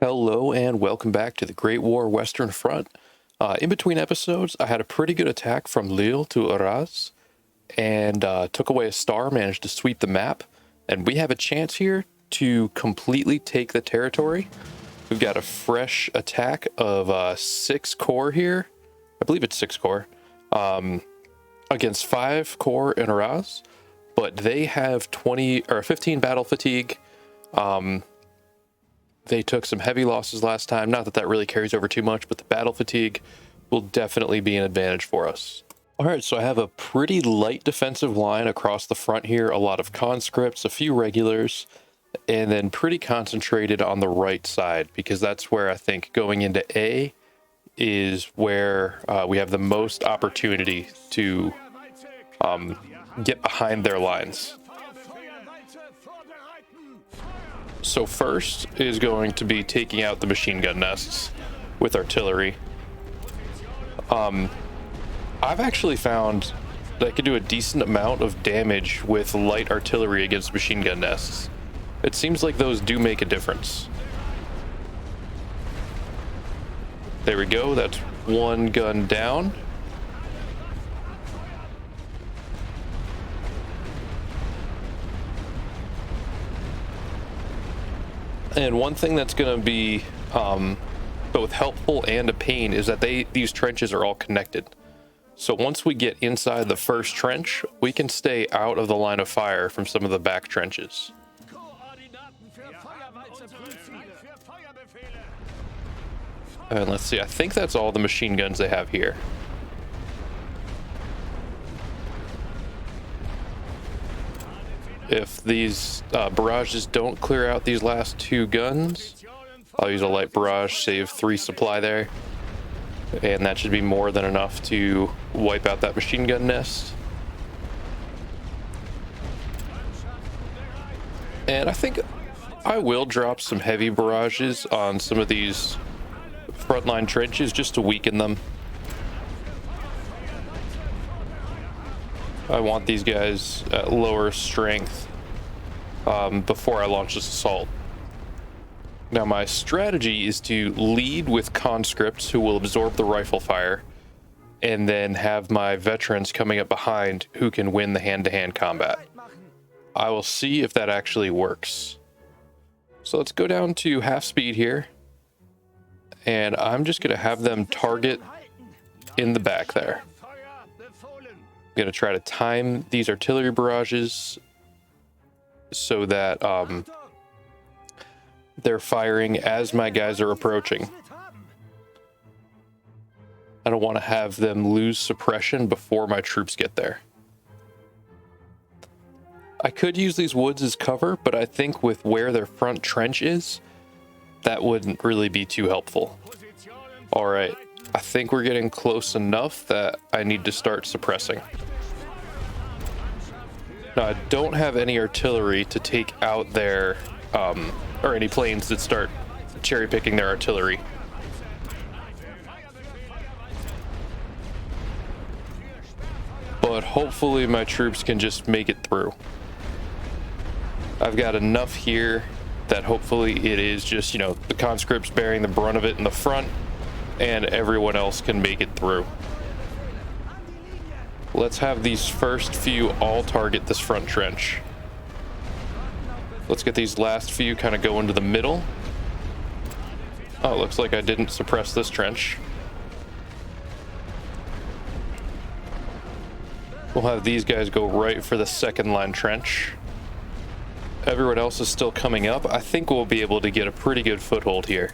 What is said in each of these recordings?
Hello and welcome back to the Great War Western Front. In between episodes, I had a pretty good attack from Lille to Arras and took away a star, managed to sweep the map. And we have a chance here to completely take the territory. We've got a fresh attack of 6 corps here. I believe it's 6 corps. Against 5 corps in Arras. But they have 15 battle fatigue. They took some heavy losses last time. Not that that really carries over too much, but the battle fatigue will definitely be an advantage for us. All right, so I have a pretty light defensive line across the front here. A lot of conscripts, a few regulars, and then pretty concentrated on the right side, because that's where I think going into A is where we have the most opportunity to get behind their lines. So first is going to be taking out the machine gun nests with artillery. I've actually found that I can do a decent amount of damage with light artillery against machine gun nests. It seems like those do make a difference. There we go, that's one gun down. And one thing that's going to be both helpful and a pain is that these trenches are all connected. So once we get inside the first trench, we can stay out of the line of fire from some of the back trenches. And let's see, I think that's all the machine guns they have here. If these barrages don't clear out these last 2 guns, I'll use a light barrage, save 3 supply there. And that should be more than enough to wipe out that machine gun nest. And I think I will drop some heavy barrages on some of these frontline trenches just to weaken them. I want these guys at lower strength before I launch this assault. Now my strategy is to lead with conscripts who will absorb the rifle fire, and then have my veterans coming up behind who can win the hand-to-hand combat. I will see if that actually works. So let's go down to half speed here, and I'm just going to have them target in the back there. I'm going to try to time these artillery barrages so that they're firing as my guys are approaching. I don't want to have them lose suppression before my troops get there. I could use these woods as cover, but I think with where their front trench is, that wouldn't really be too helpful. All right, I think we're getting close enough that I need to start suppressing. Now, I don't have any artillery to take out their, or any planes that start cherry picking their artillery. But hopefully my troops can just make it through. I've got enough here that hopefully it is just, you know, the conscripts bearing the brunt of it in the front, and everyone else can make it through. Let's have these first few all target this front trench. Let's get these last few kind of go into the middle. Oh, it looks like I didn't suppress this trench. We'll have these guys go right for the second line trench. Everyone else is still coming up. I think we'll be able to get a pretty good foothold here.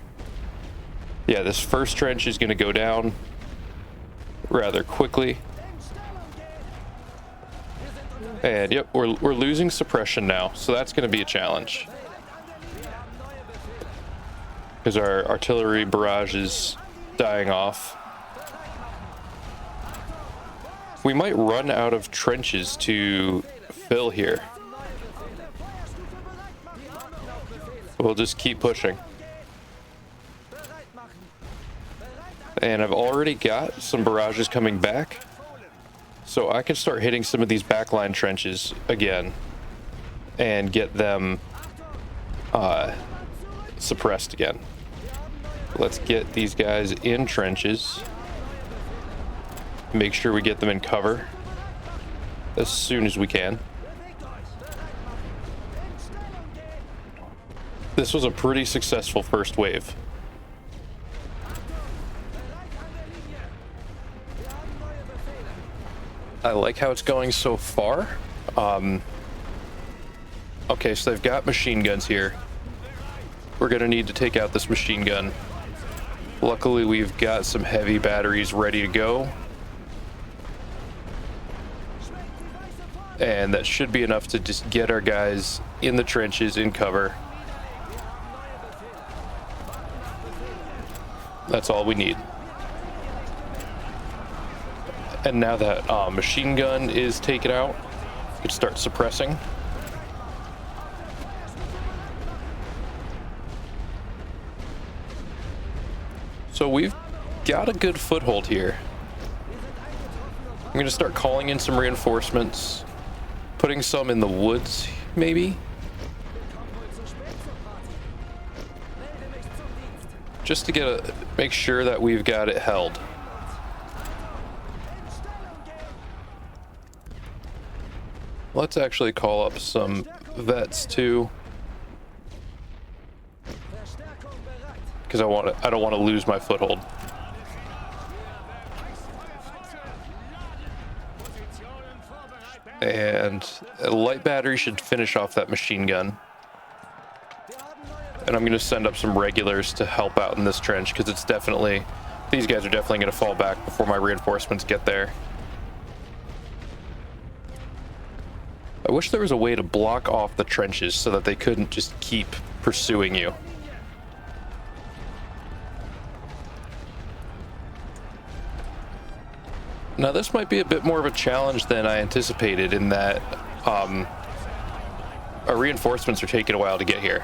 Yeah, this first trench is going to go down rather quickly. And yep, we're losing suppression now, so that's going to be a challenge. Because our artillery barrage is dying off. We might run out of trenches to fill here. We'll just keep pushing. And I've already got some barrages coming back, so I can start hitting some of these backline trenches again and get them suppressed again. Let's get these guys in trenches. Make sure we get them in cover as soon as we can. This was a pretty successful first wave. I like how it's going so far. Okay, so they've got machine guns here. We're gonna need to take out this machine gun. Luckily, we've got some heavy batteries ready to go. And that should be enough to just get our guys in the trenches, in cover. That's all we need. And now that machine gun is taken out, we can start suppressing. So we've got a good foothold here. I'm going to start calling in some reinforcements, putting some in the woods, maybe. Just to make sure that we've got it held. Let's actually call up some vets too, because I don't want to lose my foothold. And a light battery should finish off that machine gun. And I'm going to send up some regulars to help out in this trench, because these guys are definitely going to fall back before my reinforcements get there. I wish there was a way to block off the trenches so that they couldn't just keep pursuing you. Now this might be a bit more of a challenge than I anticipated, in that our reinforcements are taking a while to get here.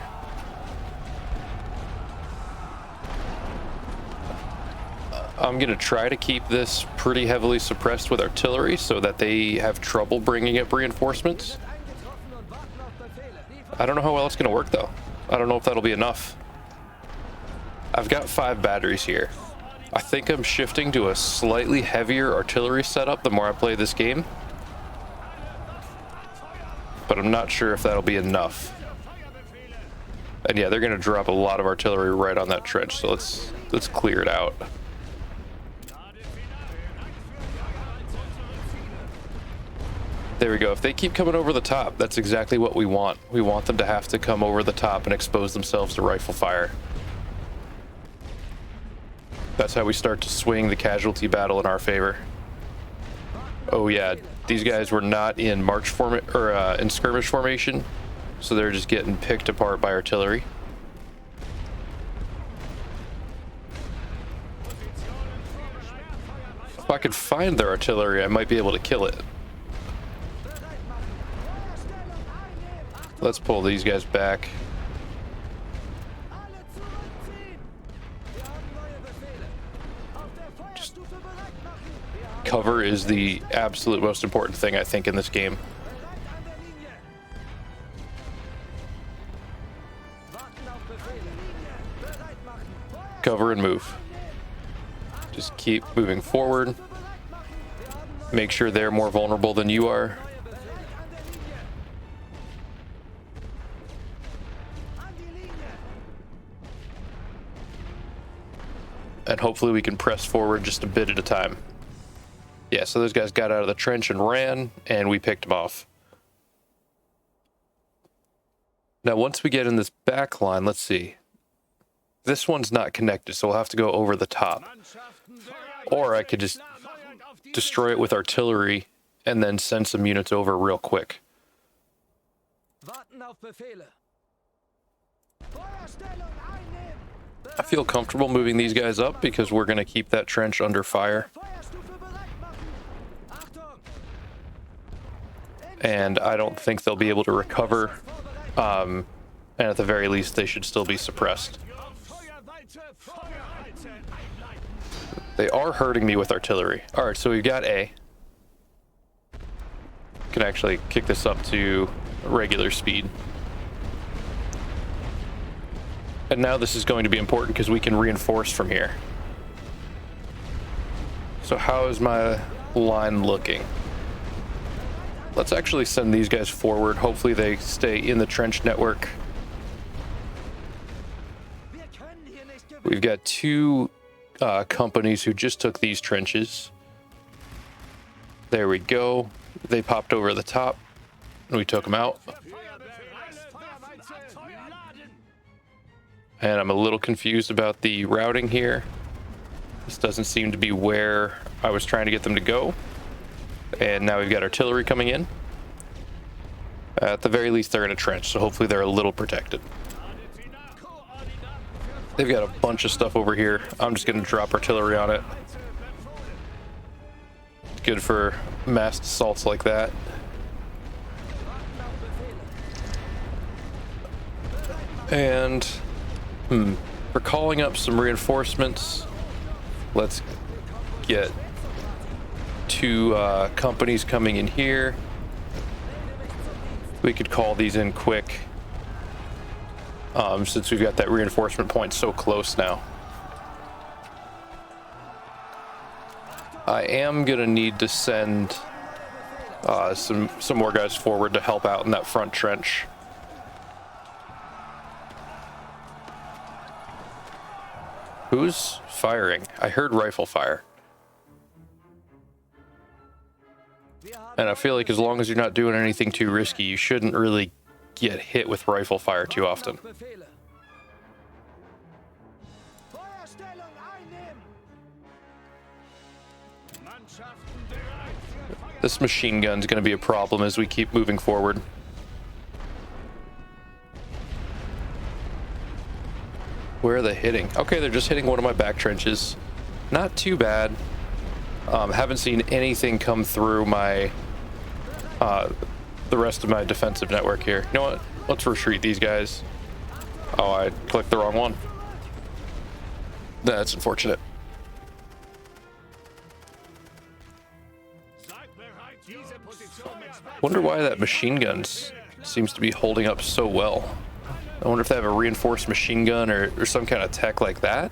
I'm going to try to keep this pretty heavily suppressed with artillery so that they have trouble bringing up reinforcements. I don't know how well it's going to work though. I don't know if that'll be enough. I've got 5 batteries here. I think I'm shifting to a slightly heavier artillery setup the more I play this game. But I'm not sure if that'll be enough. And yeah, they're going to drop a lot of artillery right on that trench, so let's clear it out. There we go. If they keep coming over the top, that's exactly what we want. We want them to have to come over the top and expose themselves to rifle fire. That's how we start to swing the casualty battle in our favor. Oh yeah, these guys were not in in skirmish formation, so they're just getting picked apart by artillery. If I could find their artillery, I might be able to kill it. Let's pull these guys back. Cover is the absolute most important thing, I think, in this game. Cover and move. Just keep moving forward. Make sure they're more vulnerable than you are. And hopefully we can press forward just a bit at a time. Yeah, so those guys got out of the trench and ran, and we picked them off. Now, once we get in this back line, let's see. This one's not connected, so we'll have to go over the top. Or I could just destroy it with artillery and then send some units over real quick. I feel comfortable moving these guys up because we're going to keep that trench under fire. And I don't think they'll be able to recover. And at the very least, they should still be suppressed. They are hurting me with artillery. All right, so we've got A. Can actually kick this up to regular speed. And now this is going to be important because we can reinforce from here. So how is my line looking? Let's actually send these guys forward. Hopefully they stay in the trench network. We've got two companies who just took these trenches. There we go. They popped over the top and we took them out. And I'm a little confused about the routing here. This doesn't seem to be where I was trying to get them to go. And now we've got artillery coming in. At the very least, they're in a trench, so hopefully they're a little protected. They've got a bunch of stuff over here. I'm just going to drop artillery on it. It's good for massed assaults like that. And for calling up some reinforcements, let's get two companies coming in here. We could call these in quick since we've got that reinforcement point so close now. I am gonna need to send some more guys forward to help out in that front trench. Who's firing? I heard rifle fire. And I feel like as long as you're not doing anything too risky, you shouldn't really get hit with rifle fire too often. This machine gun's going to be a problem as we keep moving forward. Where are they hitting? Okay, they're just hitting one of my back trenches. Not too bad. Haven't seen anything come through my the rest of my defensive network here. You know what? Let's retreat these guys. Oh, I clicked the wrong one. That's unfortunate. Wonder why that machine gun seems to be holding up so well. I wonder if they have a reinforced machine gun or some kind of tech like that.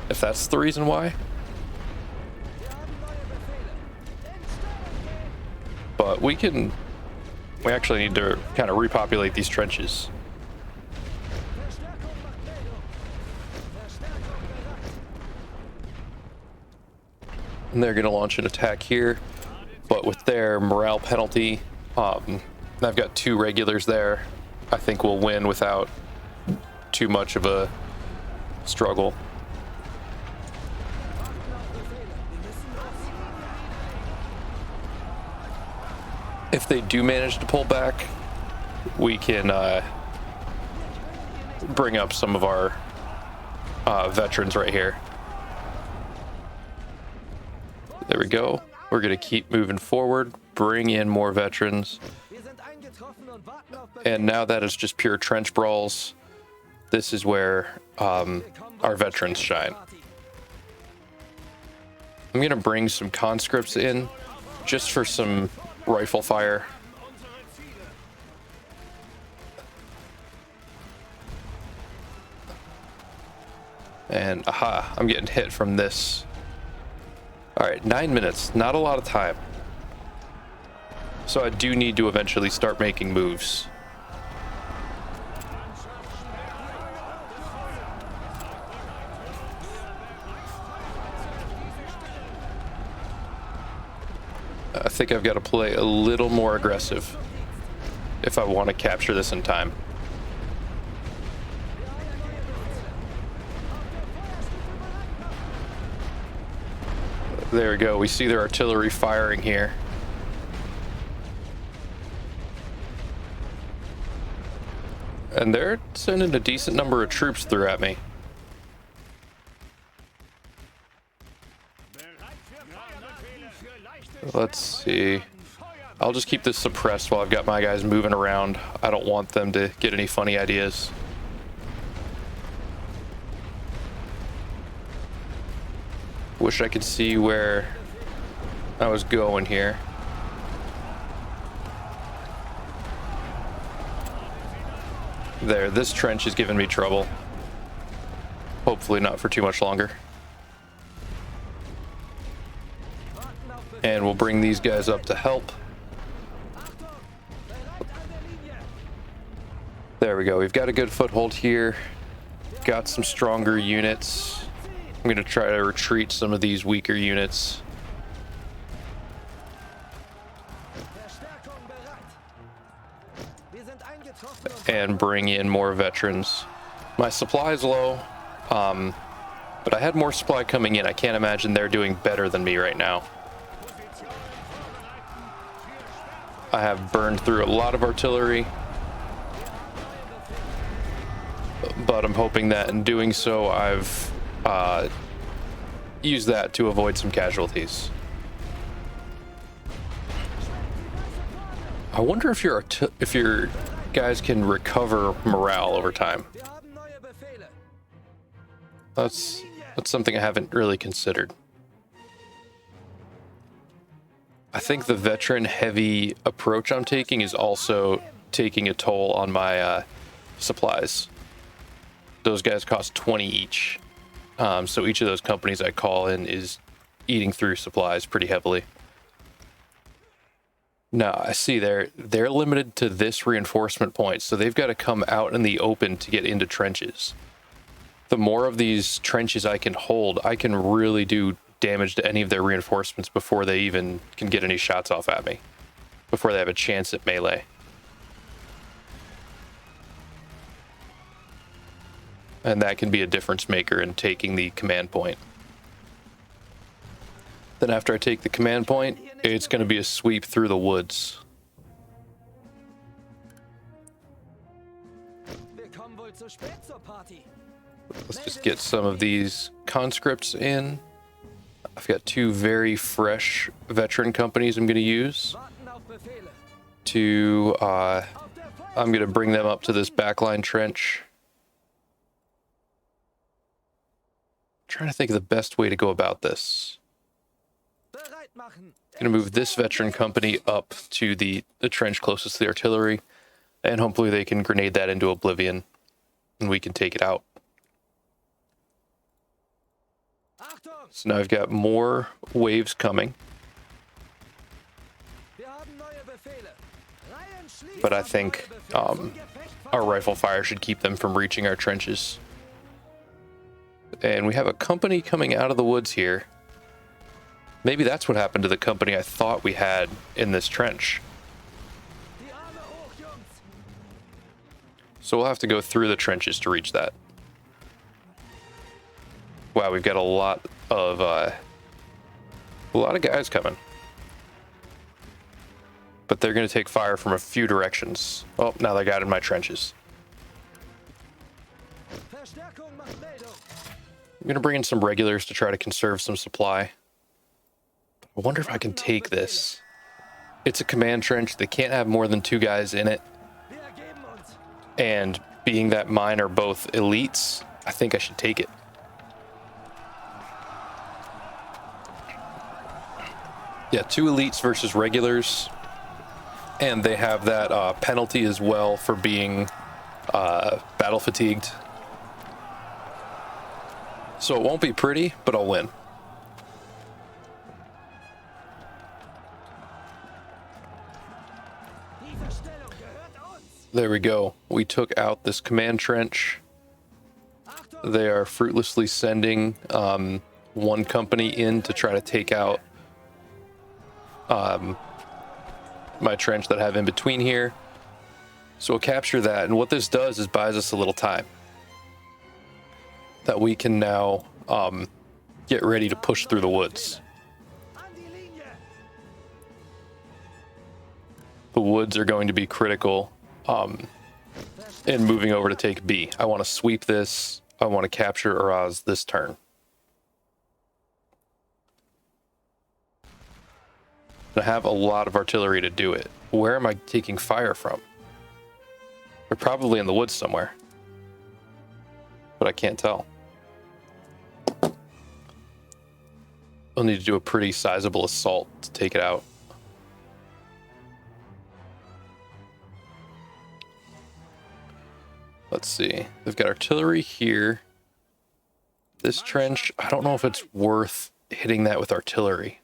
If that's the reason why. But we actually need to kind of repopulate these trenches. And they're going to launch an attack here. But with their morale penalty, I've got two regulars there. I think we'll win without too much of a struggle. If they do manage to pull back, we can bring up some of our veterans right here. There we go. We're going to keep moving forward, bring in more veterans. And now that it's just pure trench brawls, this is where our veterans shine. I'm going to bring some conscripts in just for some rifle fire. And aha, I'm getting hit from this. All right, 9 minutes, not a lot of time. So I do need to eventually start making moves. I think I've got to play a little more aggressive if I want to capture this in time. There we go. We see their artillery firing here. And they're sending a decent number of troops through at me. Let's see. I'll just keep this suppressed while I've got my guys moving around. I don't want them to get any funny ideas. Wish I could see where I was going here. There, this trench is giving me trouble. Hopefully not for too much longer. And we'll bring these guys up to help. There we go. We've got a good foothold here. Got some stronger units. I'm going to try to retreat some of these weaker units. And bring in more veterans. My supply is low, but I had more supply coming in. I can't imagine they're doing better than me right now. I have burned through a lot of artillery, but I'm hoping that in doing so, I've used that to avoid some casualties. I wonder if your guys can recover morale over time. That's something I haven't really considered. I think the veteran heavy approach I'm taking is also taking a toll on my supplies. Those guys cost 20 each. So each of those companies I call in is eating through supplies pretty heavily. Now, I see they're limited to this reinforcement point, so they've got to come out in the open to get into trenches. The more of these trenches I can hold, I can really do damage to any of their reinforcements before they even can get any shots off at me, before they have a chance at melee. And that can be a difference maker in taking the command point. Then after I take the command point, it's going to be a sweep through the woods. Let's just get some of these conscripts in. I've got two very fresh veteran companies I'm going to use to, I'm going to bring them up to this backline trench. I'm trying to think of the best way to go about this. I'm going to move this veteran company up to the trench closest to the artillery, and hopefully they can grenade that into oblivion, and we can take it out. So now I've got more waves coming. But I think our rifle fire should keep them from reaching our trenches. And we have a company coming out of the woods here. Maybe that's what happened to the company I thought we had in this trench. So we'll have to go through the trenches to reach that. Wow, we've got a lot of guys coming. But they're going to take fire from a few directions. Oh, now they got in my trenches. I'm going to bring in some regulars to try to conserve some supply. I wonder if I can take this. It's a command trench. They can't have more than 2 guys in it. And being that mine are both elites, I think I should take it. Yeah, 2 elites versus regulars. And they have that penalty as well for being battle fatigued. So it won't be pretty, but I'll win. There we go. We took out this command trench. They are fruitlessly sending one company in to try to take out my trench that I have in between here. So we'll capture that. And what this does is buys us a little time that we can now get ready to push through the woods. The woods are going to be critical in moving over to take B. I want to sweep this. I want to capture Arras this turn. I have a lot of artillery to do it. Where am I taking fire from? They're probably in the woods somewhere, but I can't tell. I'll need to do a pretty sizable assault to take it out. Let's see. They've got artillery here. This trench, I don't know if it's worth hitting that with artillery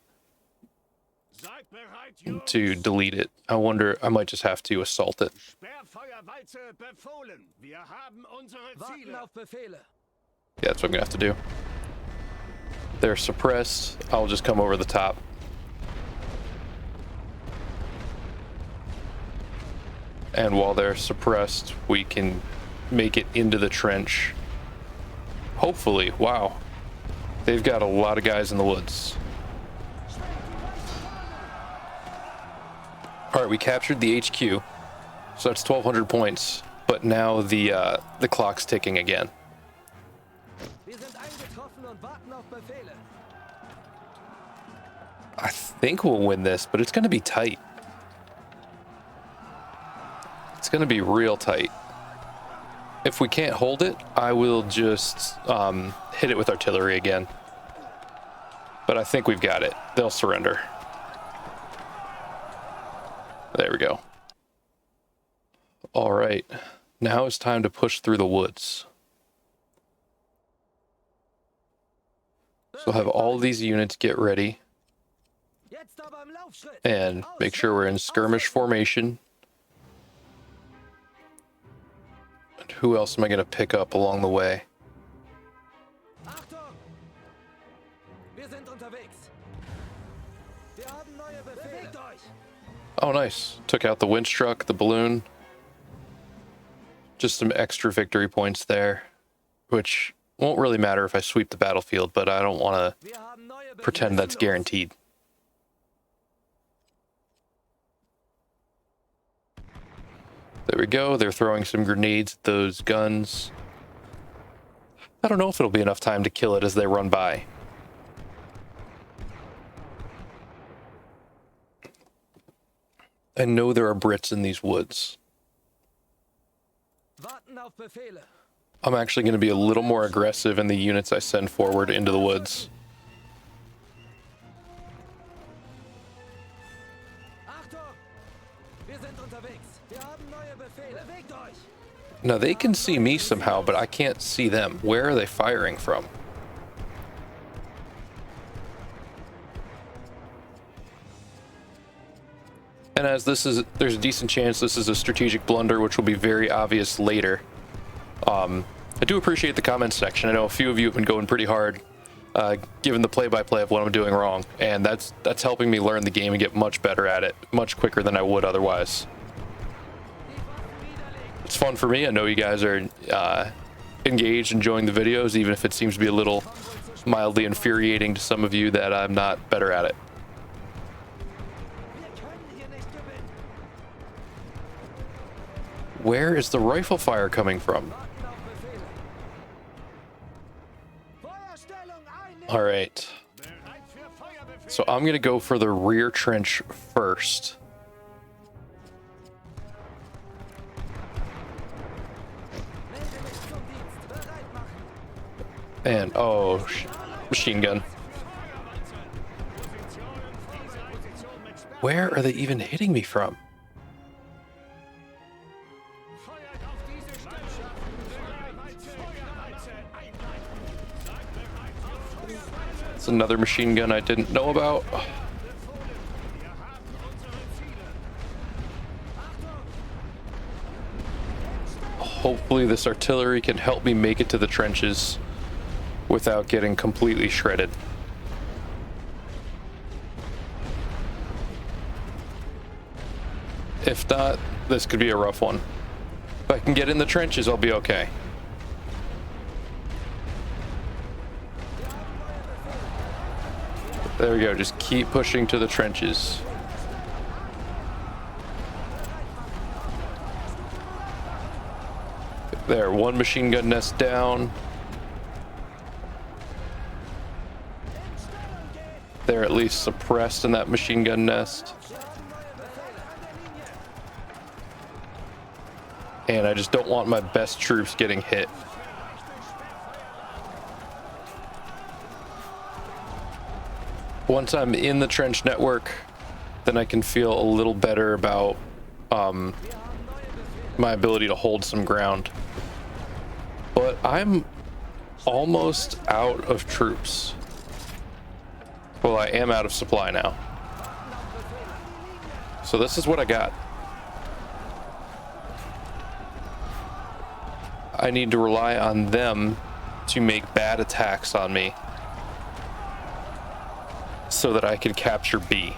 to delete it. I wonder, I might just have to assault it. Yeah, that's what I'm gonna have to do. They're suppressed. I'll just come over the top. And while they're suppressed, we can make it into the trench. Hopefully. Wow. They've got a lot of guys in the woods. All right, we captured the HQ. So that's 1,200 points. But now the clock's ticking again. I think we'll win this, but it's going to be tight. It's going to be real tight. If we can't hold it, I will just hit it with artillery again. But I think we've got it. They'll surrender. There we go. All right. Now it's time to push through the woods. So I'll have all these units get ready. And make sure we're in skirmish formation. And who else am I going to pick up along the way? Oh, nice. Took out the winch truck, the balloon. Just some extra victory points there, which won't really matter if I sweep the battlefield, but I don't want to pretend that's guaranteed. There we go. They're throwing some grenades at those guns. I don't know if it'll be enough time to kill it as they run by. I know there are Brits in these woods. I'm actually going to be a little more aggressive in the units I send forward into the woods. Now they can see me somehow, but I can't see them. Where are they firing from? And as there's a decent chance this is a strategic blunder, which will be very obvious later. I do appreciate the comments section. I know a few of you have been going pretty hard, given the play-by-play of what I'm doing wrong, and that's helping me learn the game and get much better at it, much quicker than I would otherwise. It's fun for me. I know you guys are engaged, enjoying the videos, even if it seems to be a little mildly infuriating to some of you that I'm not better at it. Where is the rifle fire coming from? All right. So I'm going to go for the rear trench first. And, oh, machine gun. Where are they even hitting me from? It's another machine gun I didn't know about. Hopefully this artillery can help me make it to the trenches without getting completely shredded. If not, this could be a rough one. If I can get in the trenches, I'll be okay. There we go, just keep pushing to the trenches. There, one machine gun nest down. They're at least suppressed in that machine gun nest. And I just don't want my best troops getting hit. Once I'm in the trench network, then I can feel a little better about my ability to hold some ground. But I'm almost out of troops. Well, I am out of supply now. So this is what I got. I need to rely on them to make bad attacks on me so that I can capture B.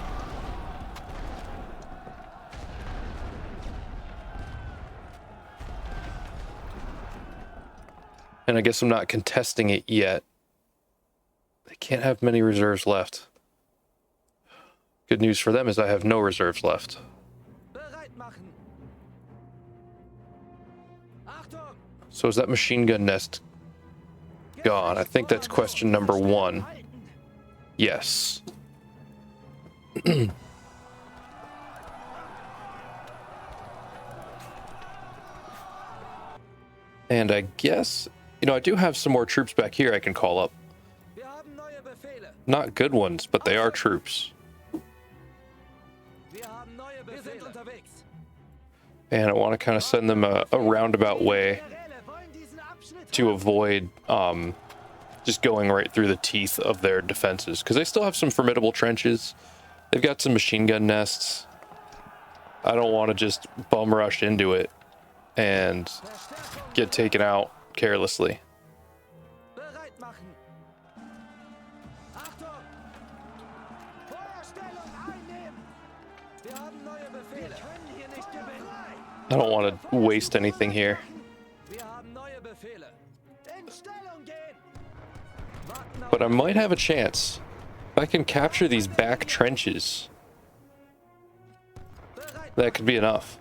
And I guess I'm not contesting it yet. They can't have many reserves left. Good news for them is I have no reserves left. So is that machine gun nest gone? I think that's question number 1. Yes. And I guess, you know, I do have some more troops back here I can call up. Not good ones, but they are troops. And I want to kind of send them a roundabout way to avoid just going right through the teeth of their defenses, because they still have some formidable trenches. They've got some machine gun nests. I don't want to just bum rush into it and get taken out carelessly. I don't want to waste anything here. But I might have a chance. If I can capture these back trenches, that could be enough.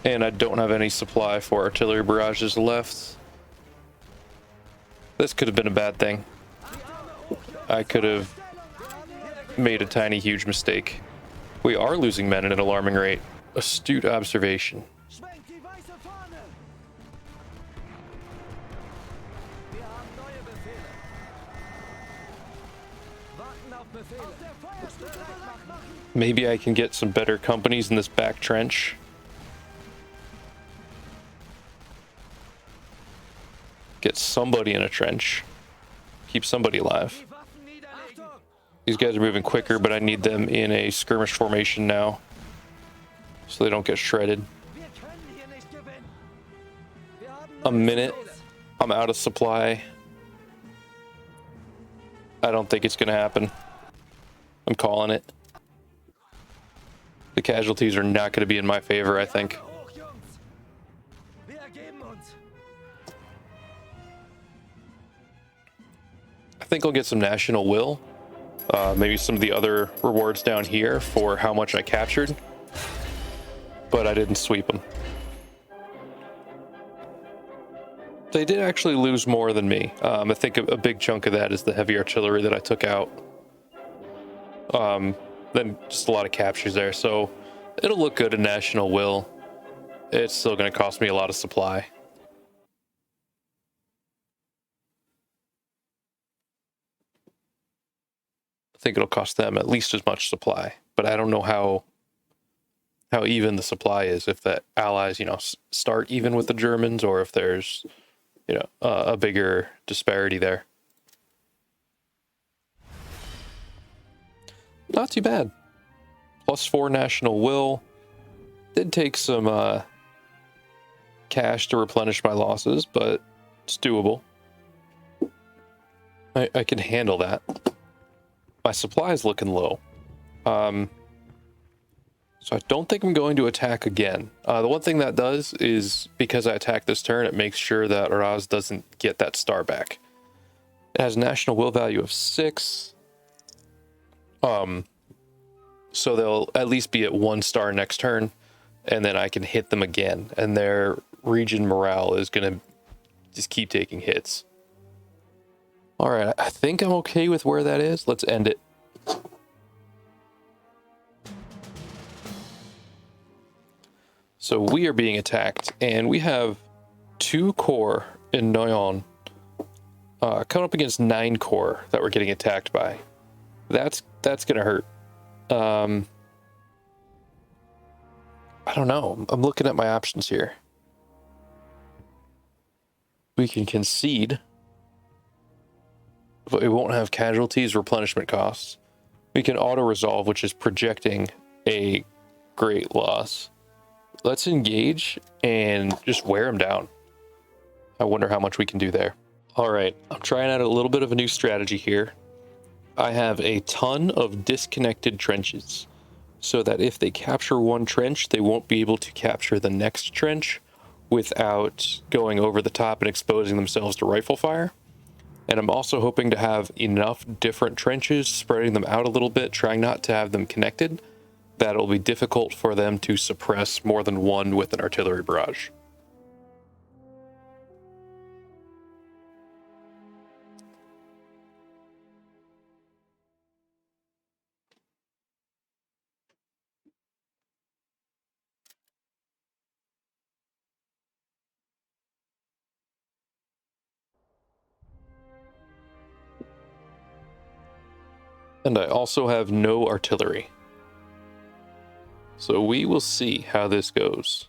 And I don't have any supply for artillery barrages left. This could have been a bad thing. I could have made a tiny, huge mistake. We are losing men at an alarming rate. Astute observation. Maybe I can get some better companies in this back trench. Get somebody in a trench. Keep somebody alive. These guys are moving quicker, but I need them in a skirmish formation now, so they don't get shredded. A minute. I'm out of supply. I don't think it's going to happen. I'm calling it. The casualties are not going to be in my favor, I think. I think I'll get some national will. Maybe some of the other rewards down here for how much I captured. But I didn't sweep them. They did actually lose more than me. I think a big chunk of that is the heavy artillery that I took out. Then just a lot of captures there. So it'll look good in national will. It's still going to cost me a lot of supply. I think it'll cost them at least as much supply, but I don't know how even the supply is, if the allies, you know, start even with the Germans, or if there's, you know, a bigger disparity there. Not too bad. +4 national will. Did take some cash to replenish my losses, but it's doable. I can handle that. My supply is looking low. So I don't think I'm going to attack again. The one thing that does is, because I attack this turn, it makes sure that Arras doesn't get that star back. It has a national will value of 6. So they'll at least be at 1 star next turn, and then I can hit them again, and their region morale is going to just keep taking hits. All right, I think I'm okay with where that is. Let's end it. So we are being attacked, and we have 2 corps in Noyon coming up against 9 corps that we're getting attacked by. That's gonna hurt. I don't know. I'm looking at my options here. We can concede, but we won't have casualties, replenishment costs. We can auto-resolve, which is projecting a great loss. Let's engage and just wear them down. I wonder how much we can do there. All right, I'm trying out a little bit of a new strategy here. I have a ton of disconnected trenches, so that if they capture one trench, they won't be able to capture the next trench without going over the top and exposing themselves to rifle fire. And I'm also hoping to have enough different trenches, spreading them out a little bit, trying not to have them connected, that it'll be difficult for them to suppress more than one with an artillery barrage. And I also have no artillery. So we will see how this goes.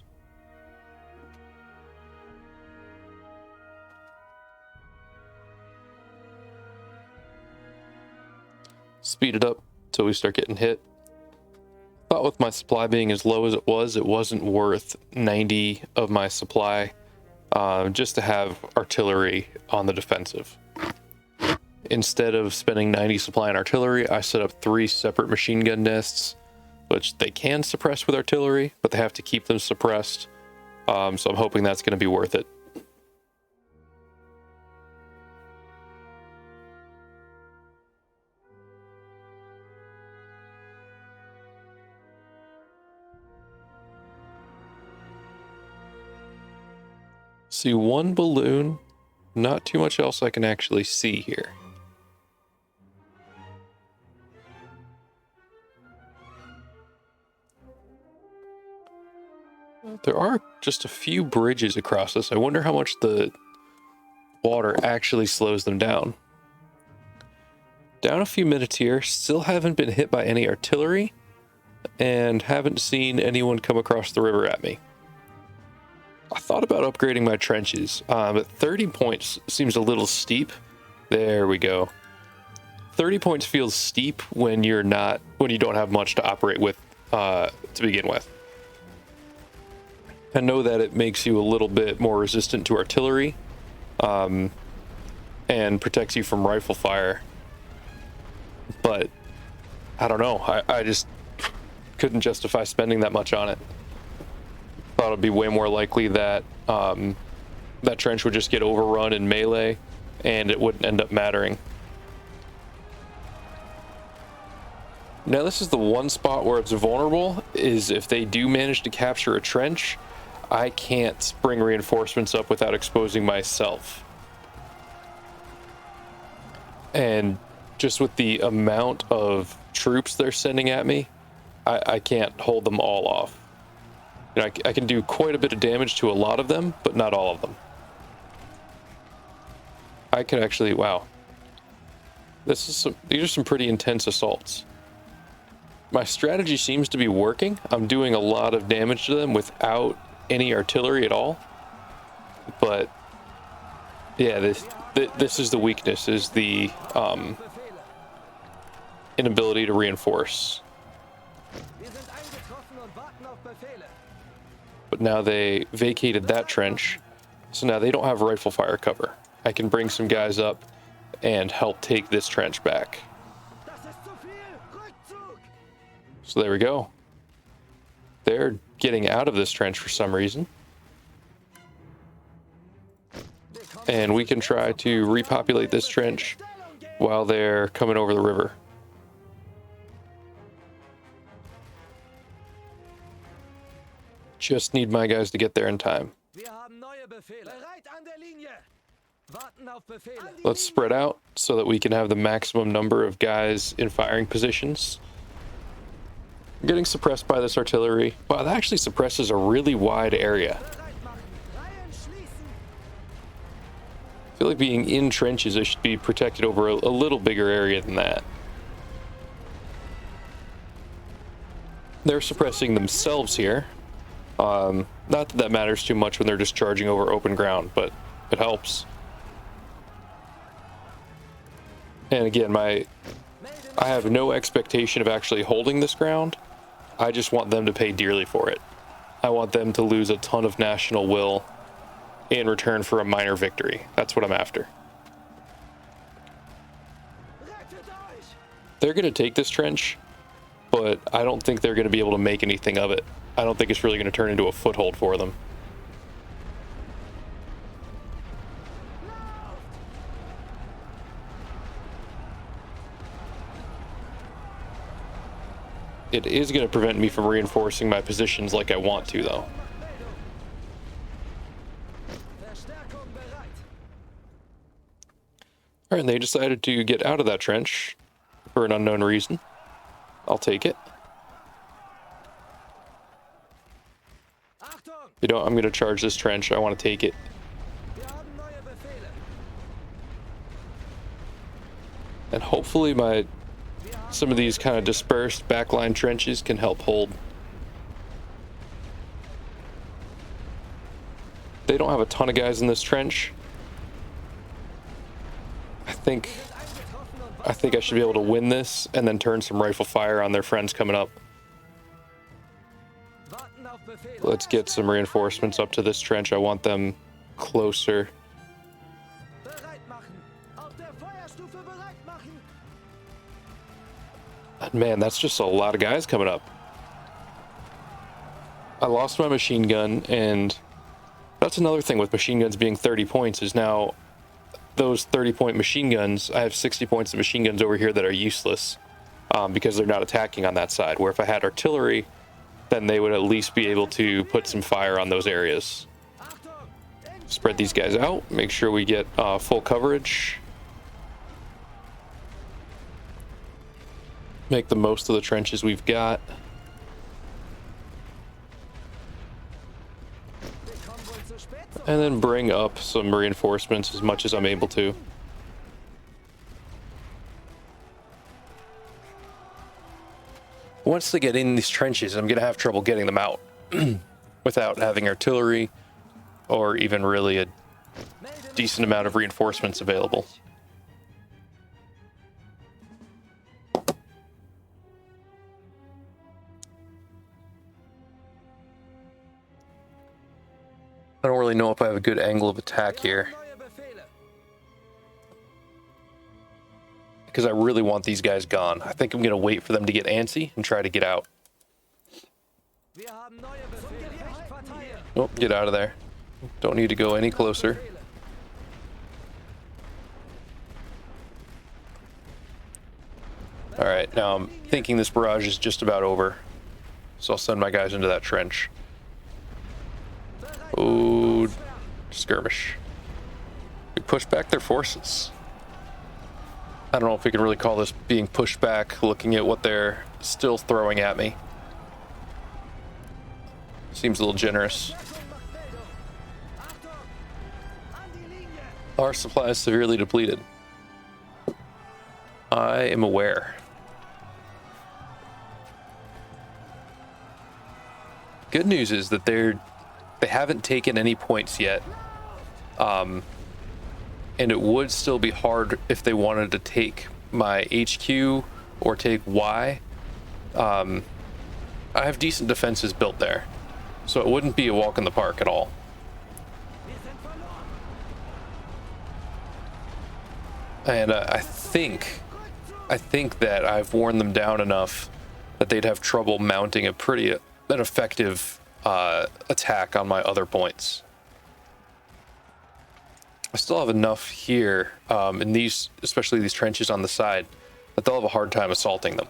Speed it up till we start getting hit. Thought with my supply being as low as it wasn't worth 90 of my supply just to have artillery on the defensive. Instead of spending 90 supply on artillery, I set up 3 separate machine gun nests, which they can suppress with artillery, but they have to keep them suppressed. So I'm hoping that's going to be worth it. See, one balloon, not too much else I can actually see here. There are just a few bridges across this. I wonder how much the water actually slows them down. Down a few minutes here, still haven't been hit by any artillery, and haven't seen anyone come across the river at me. I thought about upgrading my trenches, but 30 points seems a little steep. There we go. 30 points feels steep when you don't have much to operate with to begin with. I know that it makes you a little bit more resistant to artillery, and protects you from rifle fire. But I don't know. I just couldn't justify spending that much on it. Thought it'd be way more likely that that trench would just get overrun in melee, and it wouldn't end up mattering. Now this is the one spot where it's vulnerable, is if they do manage to capture a trench, I can't bring reinforcements up without exposing myself. And just with the amount of troops they're sending at me, I can't hold them all off. You know, I can do quite a bit of damage to a lot of them, but not all of them. I could actually, wow. These are some pretty intense assaults. My strategy seems to be working. I'm doing a lot of damage to them without any artillery at all. But yeah, this is the weakness, is the inability to reinforce. But now they vacated that trench, so now they don't have rifle fire cover. I can bring some guys up and help take this trench back. So there we go. They're getting out of this trench for some reason. And we can try to repopulate this trench while they're coming over the river. Just need my guys to get there in time. Let's spread out so that we can have the maximum number of guys in firing positions. I'm getting suppressed by this artillery. Wow, that actually suppresses a really wide area. feel like being in trenches, I should be protected over a little bigger area than that. They're suppressing themselves here. Not that that matters too much when they're just charging over open ground, but it helps. And again, I have no expectation of actually holding this ground. I just want them to pay dearly for it. I want them to lose a ton of national will in return for a minor victory. That's what I'm after. They're going to take this trench, but I don't think they're going to be able to make anything of it. I don't think it's really going to turn into a foothold for them. It is going to prevent me from reinforcing my positions like I want to, though. Alright, and they decided to get out of that trench for an unknown reason. I'll take it. You know, I'm going to charge this trench. I want to take it. And hopefully some of these kind of dispersed backline trenches can help hold. They don't have a ton of guys in this trench. I think I should be able to win this and then turn some rifle fire on their friends coming up. Let's get some reinforcements up to this trench. I want them closer. Man, that's just a lot of guys coming up. I lost my machine gun, and that's another thing with machine guns being 30 points is now those 30-point machine guns, I have 60 points of machine guns over here that are useless because they're not attacking on that side, where if I had artillery, then they would at least be able to put some fire on those areas. Spread these guys out, make sure we get full coverage. Make the most of the trenches we've got. And then bring up some reinforcements as much as I'm able to. Once they get in these trenches, I'm going to have trouble getting them out without having artillery or even really a decent amount of reinforcements available. I don't really know if I have a good angle of attack here, because I really want these guys gone. I think I'm going to wait for them to get antsy and try to get out. Oh, get out of there. Don't need to go any closer. Alright, now I'm thinking this barrage is just about over, so I'll send my guys into that trench. Oh, skirmish. We push back their forces. I don't know if we can really call this being pushed back, looking at what they're still throwing at me. Seems a little generous. Our supply is severely depleted. I am aware. Good news is that they haven't taken any points yet. And it would still be hard if they wanted to take my HQ or take Y. I have decent defenses built there, so it wouldn't be a walk in the park at all. And I think that I've worn them down enough that they'd have trouble mounting an effective attack on my other points. I still have enough here in these, especially these trenches on the side, that they'll have a hard time assaulting them.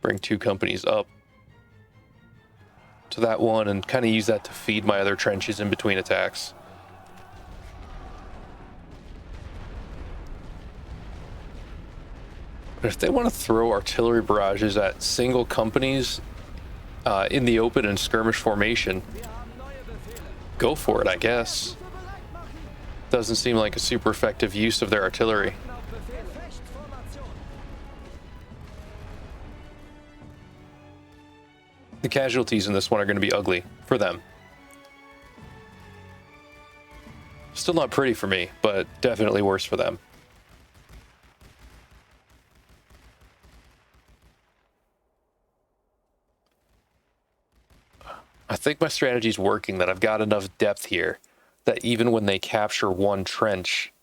Bring 2 companies up to that one and kind of use that to feed my other trenches in between attacks. But if they want to throw artillery barrages at single companies in the open and skirmish formation, go for it, I guess. Doesn't seem like a super effective use of their artillery. The casualties in this one are going to be ugly for them. Still not pretty for me, but definitely worse for them. I think my strategy is working, that I've got enough depth here that even when they capture one trench,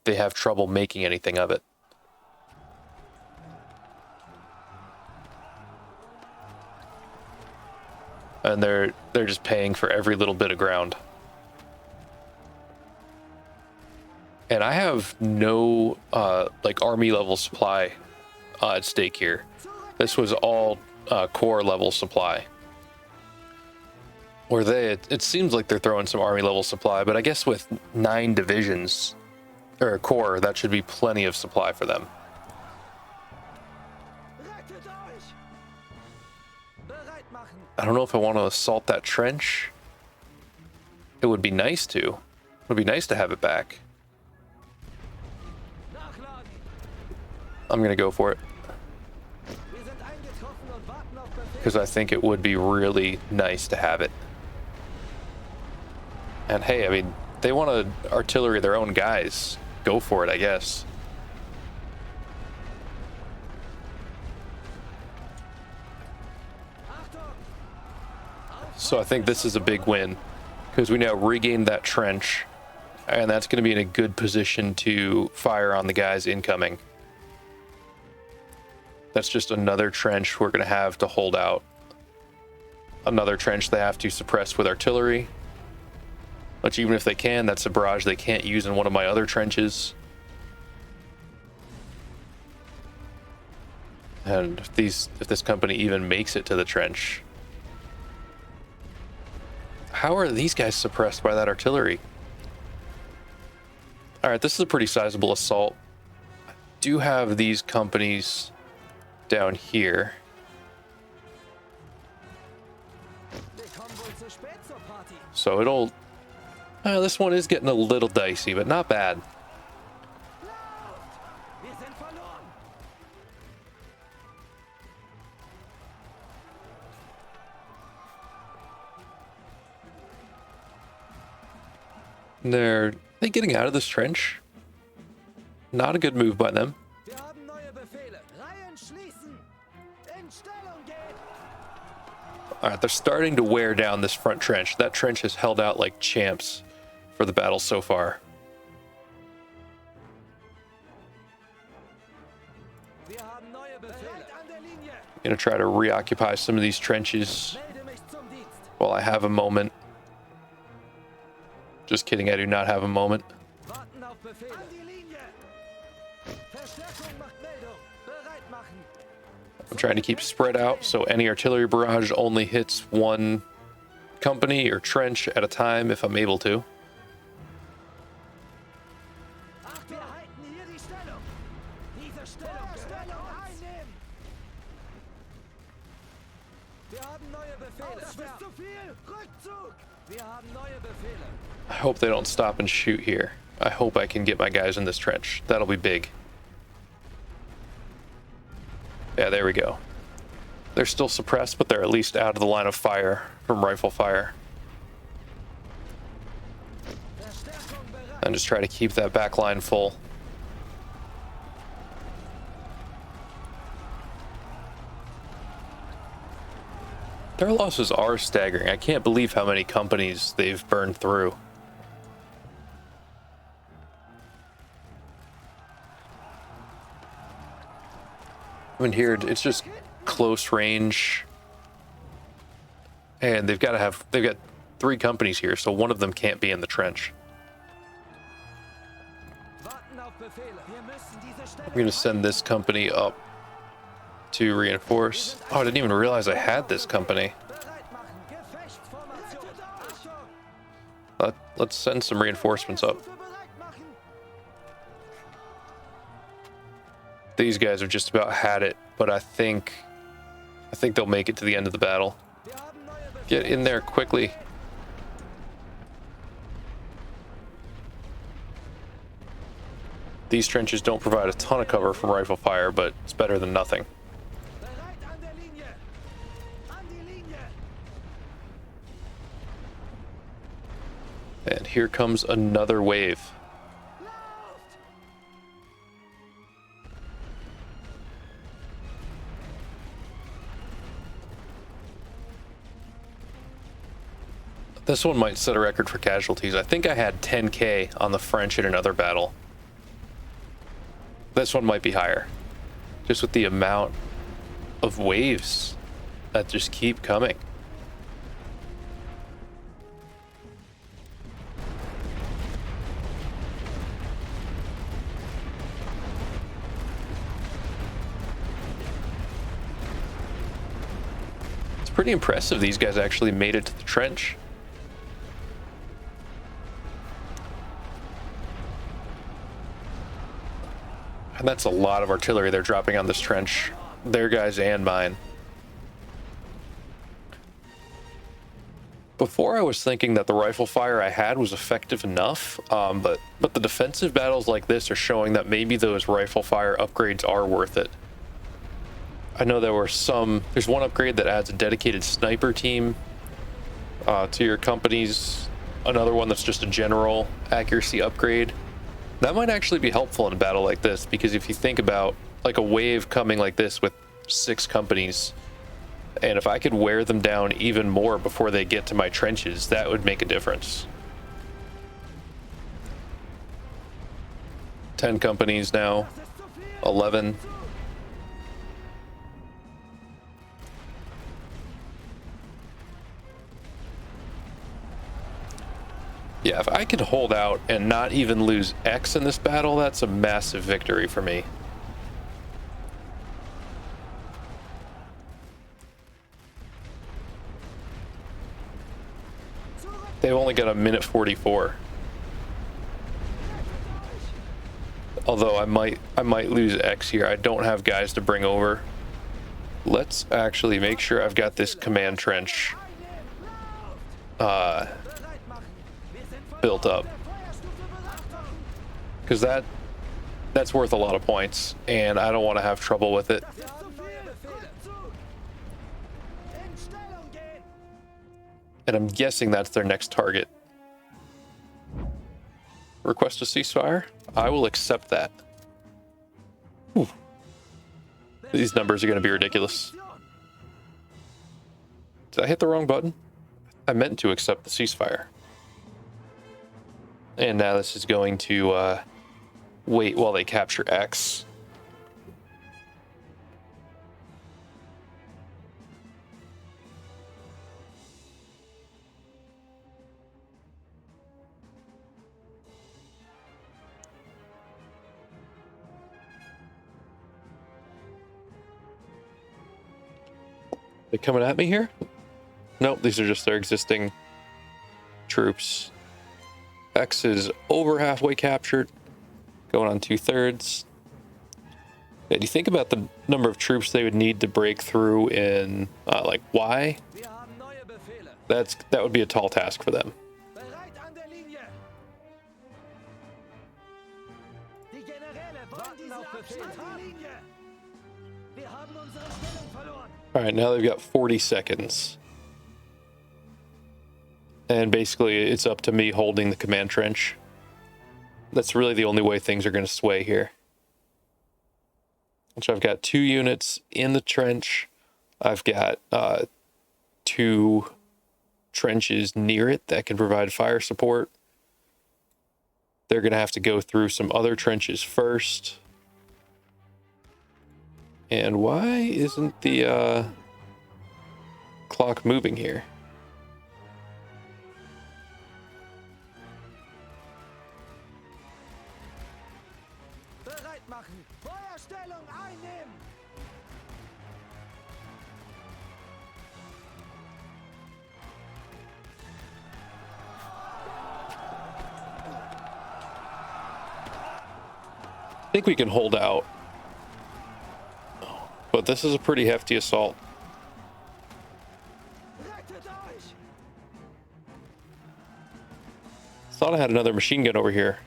they have trouble making anything of it. And they're just paying for every little bit of ground. And I have no like army level supply at stake here. This was all core level supply. Or it seems like they're throwing some army level supply, but I guess with 9 divisions or a core, that should be plenty of supply for them. I don't know if I want to assault that trench. It would be nice to. It would be nice to have it back. I'm going to go for it. Because I think it would be really nice to have it. And hey, I mean, they want to artillery their own guys. Go for it, I guess. So I think this is a big win, because we now regained that trench, and that's going to be in a good position to fire on the guys incoming. That's just another trench we're going to have to hold out. Another trench they have to suppress with artillery. Which, even if they can, that's a barrage they can't use in one of my other trenches. And if this company even makes it to the trench, how are these guys suppressed by that artillery? All right, this is a pretty sizable assault. I do have these companies down here. So it'll... this one is getting a little dicey, but not bad. They're getting out of this trench. Not a good move by them. Alright, they're starting to wear down this front trench. That trench has held out like champs for the battle so far. I'm gonna try to reoccupy some of these trenches while I have a moment. Just kidding, I do not have a moment. I'm trying to keep spread out, so any artillery barrage only hits one company or trench at a time if I'm able to. I hope they don't stop and shoot here. I hope I can get my guys in this trench. That'll be big. Yeah, there we go. They're still suppressed, but they're at least out of the line of fire from rifle fire. And just try to keep that back line full. Their losses are staggering. I can't believe how many companies they've burned through. I mean, here it's just close range, and they've got 3 companies here, so one of them can't be in the trench. I'm gonna send this company up to reinforce. Oh, I didn't even realize I had this company. Let's send some reinforcements up. These guys have just about had it, but I think they'll make it to the end of the battle. Get in there quickly. These trenches don't provide a ton of cover from rifle fire, but it's better than nothing. And here comes another wave. This one might set a record for casualties. I think I had 10K on the French in another battle. This one might be higher, just with the amount of waves that just keep coming. It's pretty impressive these guys actually made it to the trench. And that's a lot of artillery they're dropping on this trench. Their guys and mine. Before I was thinking that the rifle fire I had was effective enough, but the defensive battles like this are showing that maybe those rifle fire upgrades are worth it. I know there's one upgrade that adds a dedicated sniper team to your companies. Another one that's just a general accuracy upgrade. That might actually be helpful in a battle like this, because if you think about like a wave coming like this with 6 companies, and if I could wear them down even more before they get to my trenches, that would make a difference. 10 companies now, 11. Yeah, if I could hold out and not even lose X in this battle, that's a massive victory for me. They've only got a minute 44. Although I might lose X here. I don't have guys to bring over. Let's actually make sure I've got this command trench built up, because that's worth a lot of points, and I don't want to have trouble with it. And I'm guessing that's their next target. Request a ceasefire? I will accept that. Whew. These numbers are going to be ridiculous. Did I hit the wrong button? I meant to accept the ceasefire. And now this is going to wait while they capture X. They coming at me here? Nope, these are just their existing troops. X is over halfway captured, going on 2/3. Yeah, do you think about the number of troops they would need to break through in like Y? That would be a tall task for them. All right, now they've got 40 seconds. And basically, it's up to me holding the command trench. That's really the only way things are going to sway here. So I've got 2 units in the trench. I've got 2 trenches near it that can provide fire support. They're going to have to go through some other trenches first. And why isn't the clock moving here? I think we can hold out, but this is a pretty hefty assault. thought I had another machine gun over here.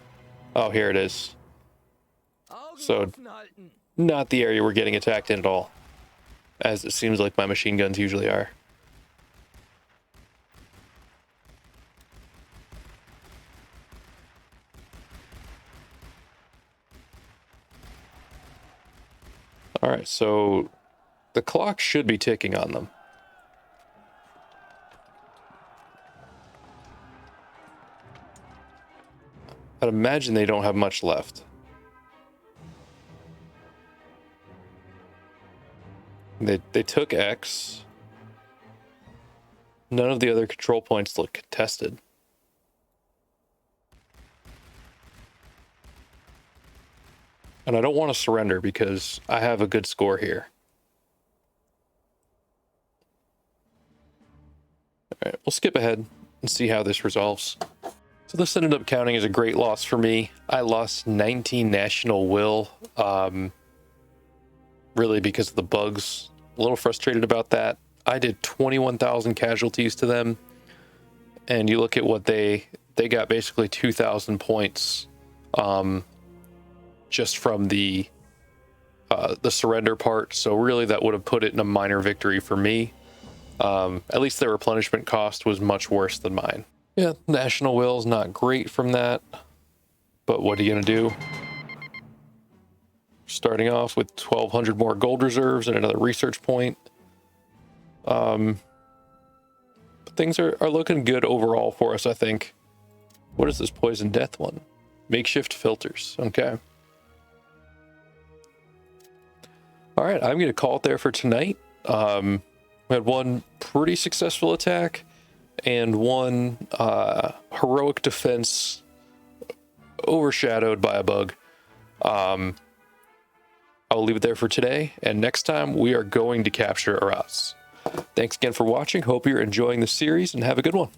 Oh, here it is. So, not the area we're getting attacked in at all, as it seems like my machine guns usually are. Alright, so the clock should be ticking on them. I'd imagine they don't have much left. They took X. None of the other control points look contested. And I don't want to surrender because I have a good score here. Alright, we'll skip ahead and see how this resolves. So this ended up counting as a great loss for me. I lost 19 national will, really because of the bugs. A little frustrated about that. I did 21,000 casualties to them. And you look at what they got basically 2,000 points just from the surrender part. So really that would have put it in a minor victory for me. At least their replenishment cost was much worse than mine. Yeah, national will is not great from that, but what are you gonna do? Starting off with 1,200 more gold reserves and another research point. But things are looking good overall for us, I think. What is this poison death one? Makeshift filters, okay. All right, I'm gonna call it there for tonight. We had one pretty successful attack and one heroic defense overshadowed by a bug. I'll leave it there for today, and next time we are going to capture Arras. Thanks again for watching. Hope you're enjoying the series, and have a good one.